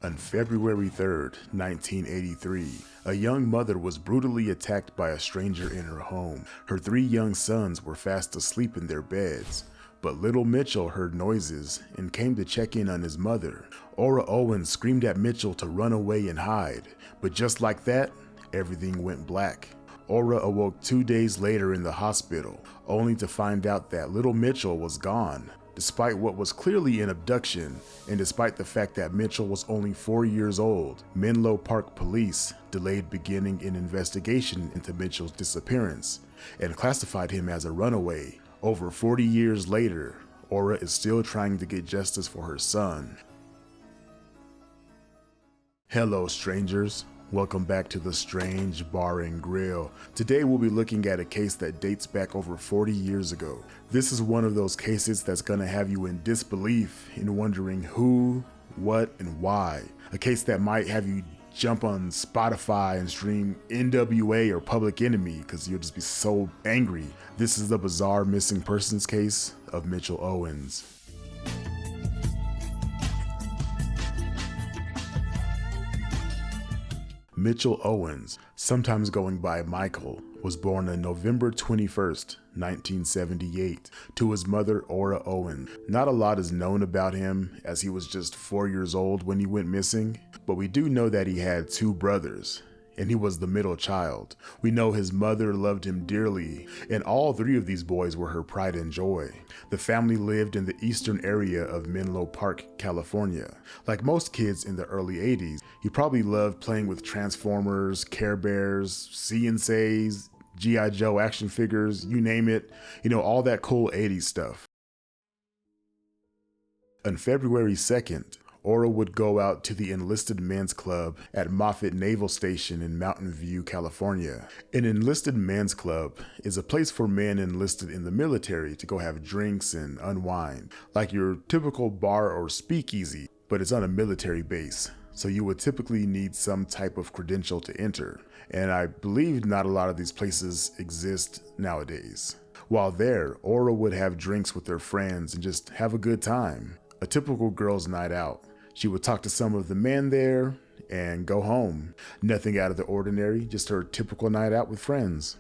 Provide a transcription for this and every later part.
On February 3rd, 1983, a young mother was brutally attacked by a stranger in her home. Her 3 young sons were fast asleep in their beds, but little Mitchell heard noises and came to check in on his mother. Ora Owens screamed at Mitchell to run away and hide, but just like that, everything went black. Ora awoke 2 days later in the hospital, only to find out that little Mitchell was gone. Despite what was clearly an abduction, and despite the fact that Mitchell was only 4 years old, Menlo Park police delayed beginning an investigation into Mitchell's disappearance and classified him as a runaway. Over 40 years later, Ora is still trying to get justice for her son. Hello, strangers. Welcome back to the Strange Bar and Grill. Today we'll be looking at a case that dates back over 40 years ago. This is one of those cases that's gonna have you in disbelief and wondering who, what, and why. A case that might have you jump on Spotify and stream NWA or Public Enemy because you'll just be so angry. This is the bizarre missing persons case of Mitchell Owens. Mitchell Owens, sometimes going by Michael, was born on November 21st, 1978, to his mother Ora Owens. Not a lot is known about him, as he was just 4 years old when he went missing, but we do know that he had 2 brothers, and he was the middle child. We know his mother loved him dearly, and all 3 of these boys were her pride and joy. The family lived in the eastern area of Menlo Park, California. Like most kids in the early 80s, he probably loved playing with Transformers, Care Bears, C&Cs, G.I. Joe action figures, you name it, all that cool 80s stuff. On February 2nd, Ora would go out to the Enlisted Men's Club at Moffett Naval Station in Mountain View, California. An Enlisted Men's Club is a place for men enlisted in the military to go have drinks and unwind, like your typical bar or speakeasy, but it's on a military base, so you would typically need some type of credential to enter, and I believe not a lot of these places exist nowadays. While there, Ora would have drinks with her friends and just have a good time, a typical girls' night out. She would talk to some of the men there and go home. Nothing out of the ordinary, just her typical night out with friends.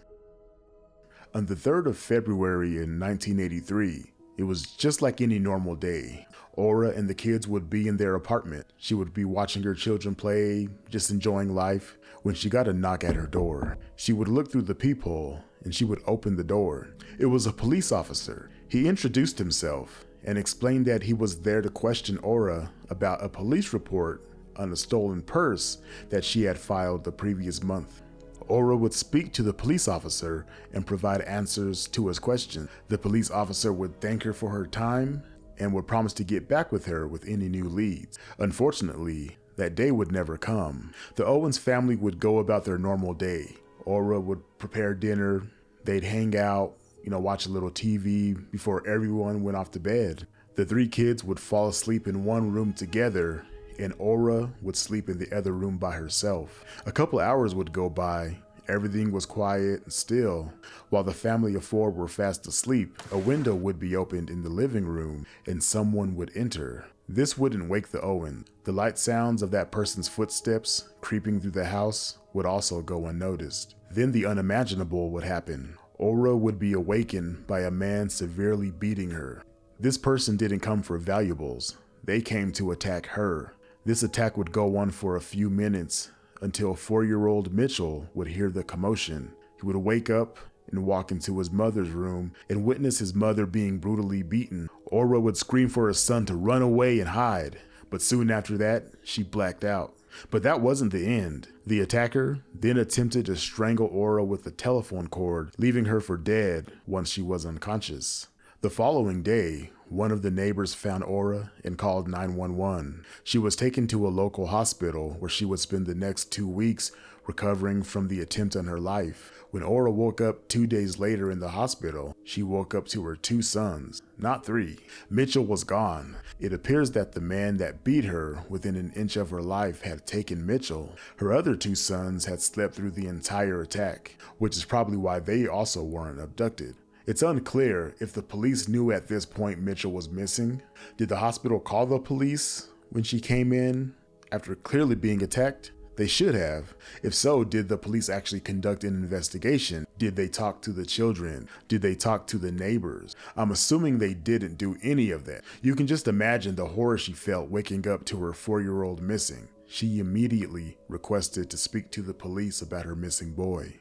On the 3rd of February in 1983, it was just like any normal day. Ora and the kids would be in their apartment. She would be watching her children play, just enjoying life, when she got a knock at her door. She would look through the peephole and she would open the door. It was a police officer. He introduced himself and explained that he was there to question Ora about a police report on a stolen purse that she had filed the previous month. Ora would speak to the police officer and provide answers to his questions. The police officer would thank her for her time and would promise to get back with her with any new leads. Unfortunately, that day would never come. The Owens family would go about their normal day. Ora would prepare dinner, they'd hang out, watch a little TV before everyone went off to bed. The 3 kids would fall asleep in one room together, and Ora would sleep in the other room by herself. A couple hours would go by. Everything was quiet and still. While the family of 4 were fast asleep, a window would be opened in the living room, and someone would enter. This wouldn't wake the Owens. The light sounds of that person's footsteps creeping through the house would also go unnoticed. Then the unimaginable would happen. Ora would be awakened by a man severely beating her. This person didn't come for valuables. They came to attack her. This attack would go on for a few minutes until 4-year-old Mitchell would hear the commotion. He would wake up and walk into his mother's room and witness his mother being brutally beaten. Ora would scream for her son to run away and hide, but soon after that, she blacked out. But that wasn't the end. The attacker then attempted to strangle Ora with a telephone cord, leaving her for dead once she was unconscious. The following day, one of the neighbors found Ora and called 911. She was taken to a local hospital where she would spend the next 2 weeks recovering from the attempt on her life. When Ora woke up 2 days later in the hospital, she woke up to her 2 sons, not 3. Mitchell was gone. It appears that the man that beat her within an inch of her life had taken Mitchell. Her other 2 sons had slept through the entire attack, which is probably why they also weren't abducted. It's unclear if the police knew at this point Mitchell was missing. Did the hospital call the police when she came in? after clearly being attacked? They should have. If so, did the police actually conduct an investigation? Did they talk to the children? Did they talk to the neighbors? I'm assuming they didn't do any of that. You can just imagine the horror she felt waking up to her 4-year-old missing. She immediately requested to speak to the police about her missing boy.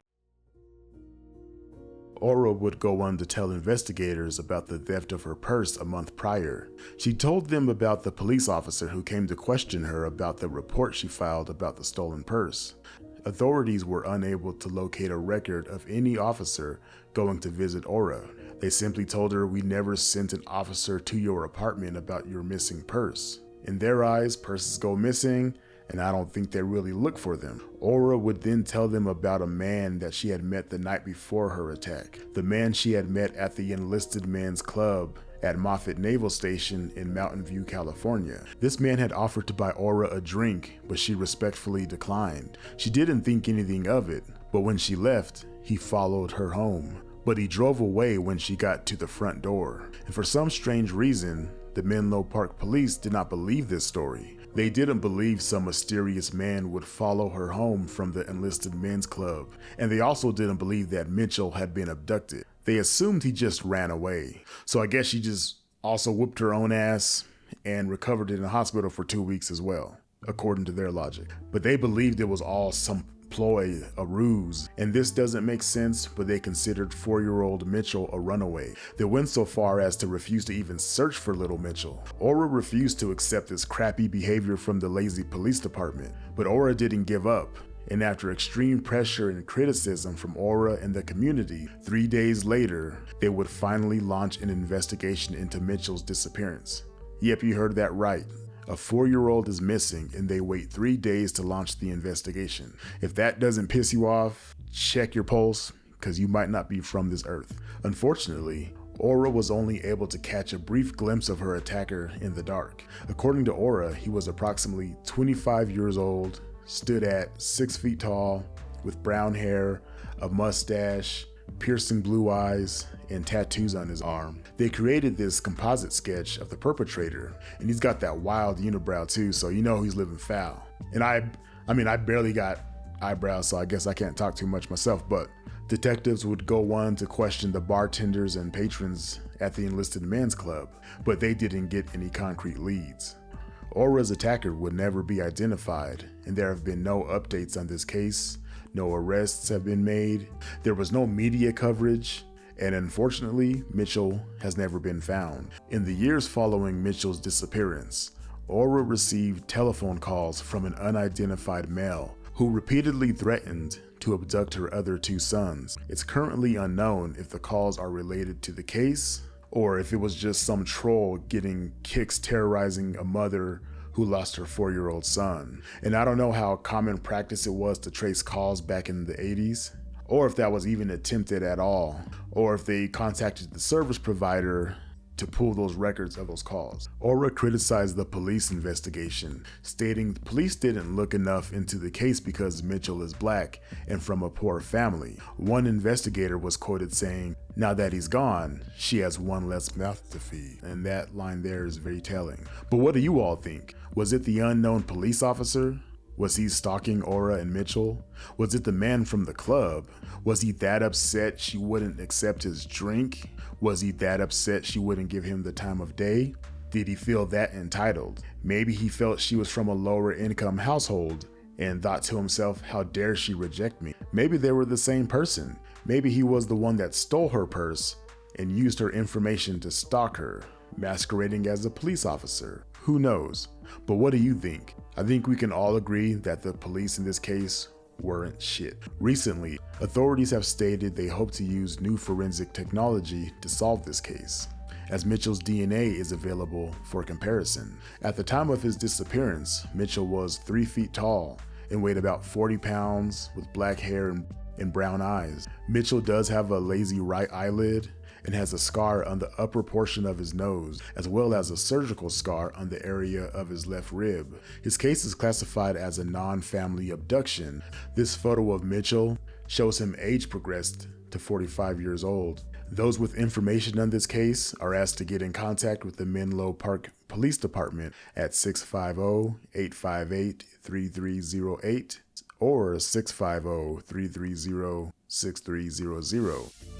Ora would go on to tell investigators about the theft of her purse a month prior. She told them about the police officer who came to question her about the report she filed about the stolen purse. Authorities were unable to locate a record of any officer going to visit Ora. They simply told her, "We never sent an officer to your apartment about your missing purse." In their eyes, purses go missing, and I don't think they really look for them. Ora would then tell them about a man that she had met the night before her attack. The man she had met at the enlisted men's club at Moffett Naval Station in Mountain View, California. This man had offered to buy Ora a drink, but she respectfully declined. She didn't think anything of it, but when she left, he followed her home. But he drove away when she got to the front door. And for some strange reason, the Menlo Park police did not believe this story. They didn't believe some mysterious man would follow her home from the enlisted men's club, and they also didn't believe that Mitchell had been abducted. They assumed he just ran away. So I guess she just also whooped her own ass and recovered in a hospital for 2 weeks as well, according to their logic. But they believed it was all some ploy, a ruse, and this doesn't make sense, but they considered 4-year-old Mitchell a runaway. They went so far as to refuse to even search for little Mitchell. Ora refused to accept this crappy behavior from the lazy police department, but Ora didn't give up. And after extreme pressure and criticism from Ora and the community, 3 days later, they would finally launch an investigation into Mitchell's disappearance. Yep, you heard that right. A 4-year-old is missing, and they wait 3 days to launch the investigation. If that doesn't piss you off, check your pulse, because you might not be from this earth. Unfortunately, Ora was only able to catch a brief glimpse of her attacker in the dark. According to Ora, he was approximately 25 years old, stood at 6 feet tall, with brown hair, a mustache, piercing blue eyes, and tattoos on his arm. They created this composite sketch of the perpetrator, and he's got that wild unibrow too, so you know he's living foul. And I barely got eyebrows, so I guess I can't talk too much myself, but detectives would go on to question the bartenders and patrons at the enlisted men's club, but they didn't get any concrete leads. Ora's attacker would never be identified, and there have been no updates on this case. No arrests have been made. There was no media coverage, and unfortunately, Mitchell has never been found. In the years following Mitchell's disappearance, Ora received telephone calls from an unidentified male who repeatedly threatened to abduct her other 2 sons. It's currently unknown if the calls are related to the case or if it was just some troll getting kicks terrorizing a mother who lost her 4-year-old son. And I don't know how common practice it was to trace calls back in the 80s, or if that was even attempted at all, or if they contacted the service provider to pull those records of those calls. Ora criticized the police investigation, stating the police didn't look enough into the case because Mitchell is black and from a poor family. One investigator was quoted saying, "Now that he's gone, she has one less mouth to feed." And that line there is very telling. But what do you all think? Was it the unknown police officer? Was he stalking Ora and Mitchell? Was it the man from the club? Was he that upset she wouldn't accept his drink? Was he that upset she wouldn't give him the time of day? Did he feel that entitled? Maybe he felt she was from a lower income household and thought to himself, how dare she reject me? Maybe they were the same person. Maybe he was the one that stole her purse and used her information to stalk her, masquerading as a police officer. Who knows? But what do you think? I think we can all agree that the police in this case weren't shit. Recently, authorities have stated they hope to use new forensic technology to solve this case, as Mitchell's DNA is available for comparison. At the time of his disappearance, Mitchell was 3 feet tall and weighed about 40 pounds with black hair and brown eyes. Mitchell does have a lazy right eyelid and has a scar on the upper portion of his nose, as well as a surgical scar on the area of his left rib. His case is classified as a non-family abduction. This photo of Mitchell shows him age progressed to 45 years old. Those with information on this case are asked to get in contact with the Menlo Park Police Department at 650-858-3308 or 650-330-6300.